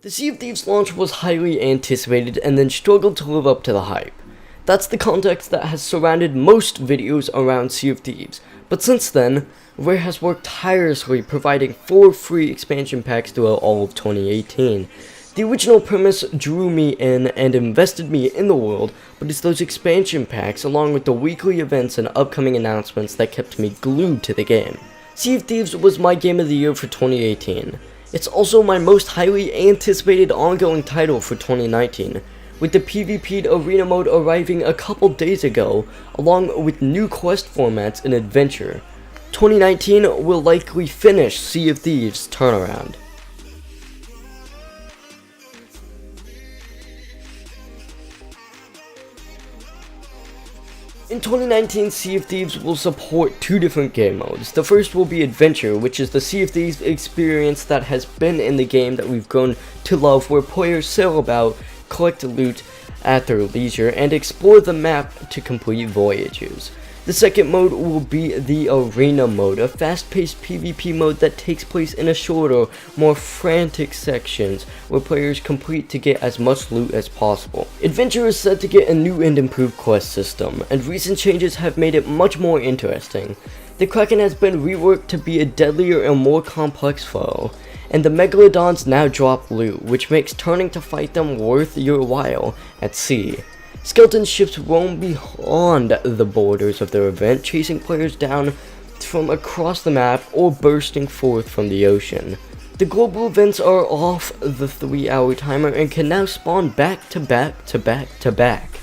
The Sea of Thieves launch was highly anticipated and then struggled to live up to the hype. That's the context that has surrounded most videos around Sea of Thieves, but since then, Rare has worked tirelessly providing 4 free expansion packs throughout all of 2018. The original premise drew me in and invested me in the world, but it's those expansion packs along with the weekly events and upcoming announcements that kept me glued to the game. Sea of Thieves was my game of the year for 2018. It's also my most highly anticipated ongoing title for 2019, with the PvP'd arena mode arriving a couple days ago, along with new quest formats and adventure. 2019 will likely finish Sea of Thieves' turnaround. In 2019, Sea of Thieves will support 2 different game modes. The first will be Adventure, which is the Sea of Thieves experience that has been in the game that we've grown to love, where players sail about, collect loot at their leisure, and explore the map to complete voyages. The second mode will be the Arena mode, a fast-paced PvP mode that takes place in a shorter, more frantic sections where players complete to get as much loot as possible. Adventure is said to get a new and improved quest system, and recent changes have made it much more interesting. The Kraken has been reworked to be a deadlier and more complex foe, and the Megalodons now drop loot, which makes turning to fight them worth your while at sea. Skeleton ships roam beyond the borders of their event, chasing players down from across the map or bursting forth from the ocean. The global events are off the 3-hour timer and can now spawn back to back to back to back.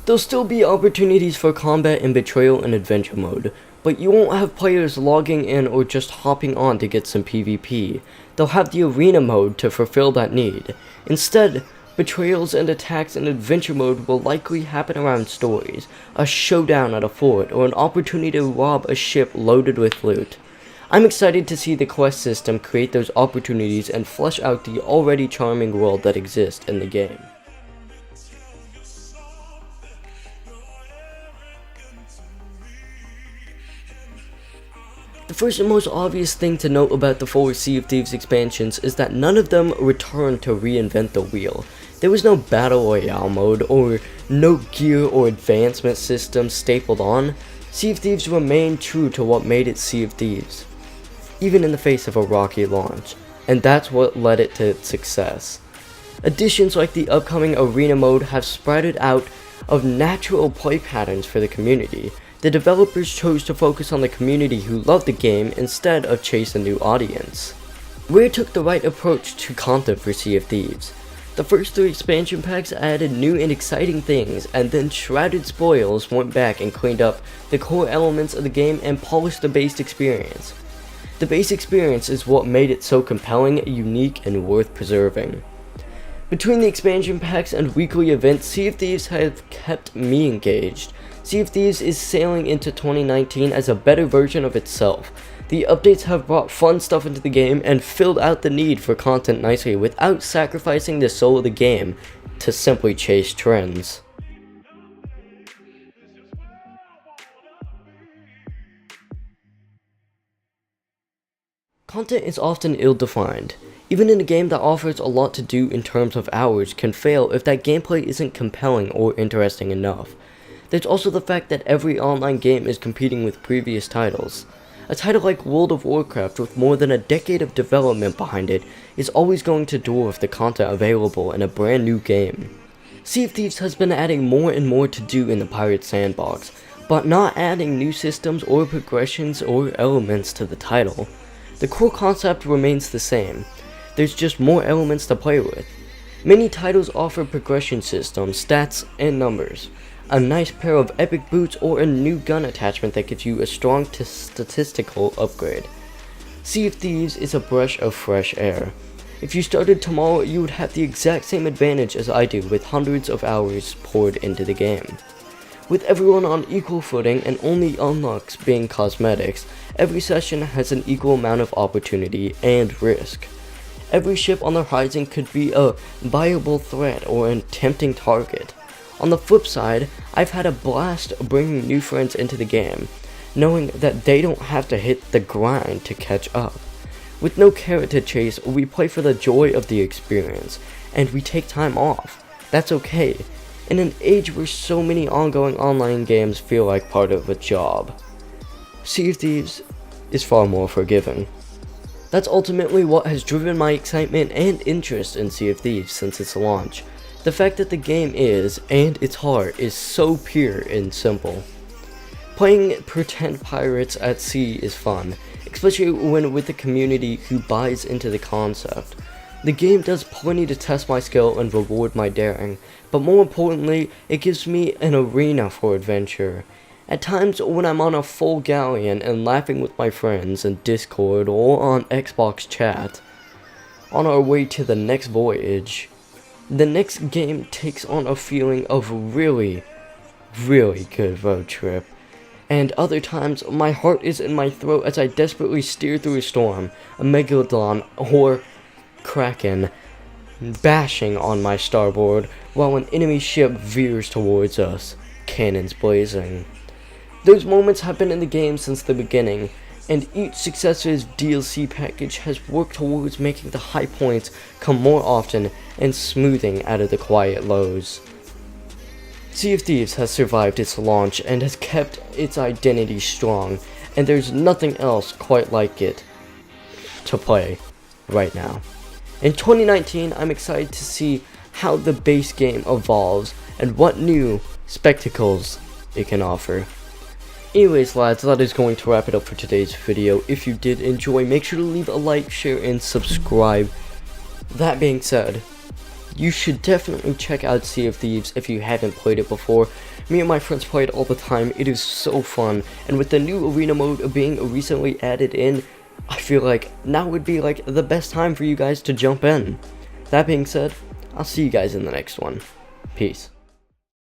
There'll still be opportunities for combat in Betrayal and Adventure mode, but you won't have players logging in or just hopping on to get some PvP. They'll have the Arena mode to fulfill that need. Instead, Betrayals and attacks in Adventure mode will likely happen around stories, a showdown at a fort, or an opportunity to rob a ship loaded with loot. I'm excited to see the quest system create those opportunities and flesh out the already charming world that exists in the game. The first and most obvious thing to note about the 4 Sea of Thieves expansions is that none of them return to reinvent the wheel. There was no Battle Royale mode, or no gear or advancement system stapled on. Sea of Thieves remained true to what made it Sea of Thieves, even in the face of a rocky launch, and that's what led it to its success. Additions like the upcoming Arena mode have sprouted out of natural play patterns for the community. The developers chose to focus on the community who loved the game instead of chase a new audience. Rare took the right approach to content for Sea of Thieves. The first 3 expansion packs added new and exciting things, and then Shrouded Spoils went back and cleaned up the core elements of the game and polished the base experience. The base experience is what made it so compelling, unique, and worth preserving. Between the expansion packs and weekly events, Sea of Thieves have kept me engaged. Sea of Thieves is sailing into 2019 as a better version of itself. The updates have brought fun stuff into the game and filled out the need for content nicely without sacrificing the soul of the game to simply chase trends. Content is often ill-defined. Even in a game that offers a lot to do in terms of hours can fail if that gameplay isn't compelling or interesting enough. There's also the fact that every online game is competing with previous titles. A title like World of Warcraft with more than a decade of development behind it is always going to dwarf the content available in a brand new game. Sea of Thieves has been adding more and more to do in the pirate sandbox, but not adding new systems or progressions or elements to the title. The core concept remains the same. There's just more elements to play with. Many titles offer progression systems, stats, and numbers, a nice pair of epic boots, or a new gun attachment that gives you a strong statistical upgrade. Sea of Thieves is a breath of fresh air. If you started tomorrow, you would have the exact same advantage as I do, with hundreds of hours poured into the game. With everyone on equal footing and only unlocks being cosmetics, every session has an equal amount of opportunity and risk. Every ship on the horizon could be a viable threat or a tempting target. On the flip side, I've had a blast bringing new friends into the game, knowing that they don't have to hit the grind to catch up. With no carrot to chase, we play for the joy of the experience, and we take time off. That's okay. In an age where so many ongoing online games feel like part of a job, Sea of Thieves is far more forgiving. That's ultimately what has driven my excitement and interest in Sea of Thieves since its launch. The fact that the game is, and its heart, is so pure and simple. Playing pretend pirates at sea is fun, especially when with a community who buys into the concept. The game does plenty to test my skill and reward my daring, but more importantly, it gives me an arena for adventure. At times when I'm on a full galleon and laughing with my friends in Discord or on Xbox chat, on our way to the next voyage, the next game takes on a feeling of really good road trip. And other times, my heart is in my throat as I desperately steer through a storm, a megalodon or kraken bashing on my starboard while an enemy ship veers towards us, cannons blazing. Those moments have been in the game since the beginning, and each successive DLC package has worked towards making the high points come more often and smoothing out of the quiet lows. Sea of Thieves has survived its launch and has kept its identity strong, and there's nothing else quite like it to play right now. In 2019, I'm excited to see how the base game evolves and what new spectacles it can offer. Anyways lads, that is going to wrap it up for today's video. If you did enjoy, make sure to leave a like, share, and subscribe. That being said, you should definitely check out Sea of Thieves if you haven't played it before. Me and my friends play it all the time. It is so fun, and with the new arena mode being recently added in, I feel like now would be like the best time for you guys to jump in. That being said, I'll see you guys in the next one. Peace.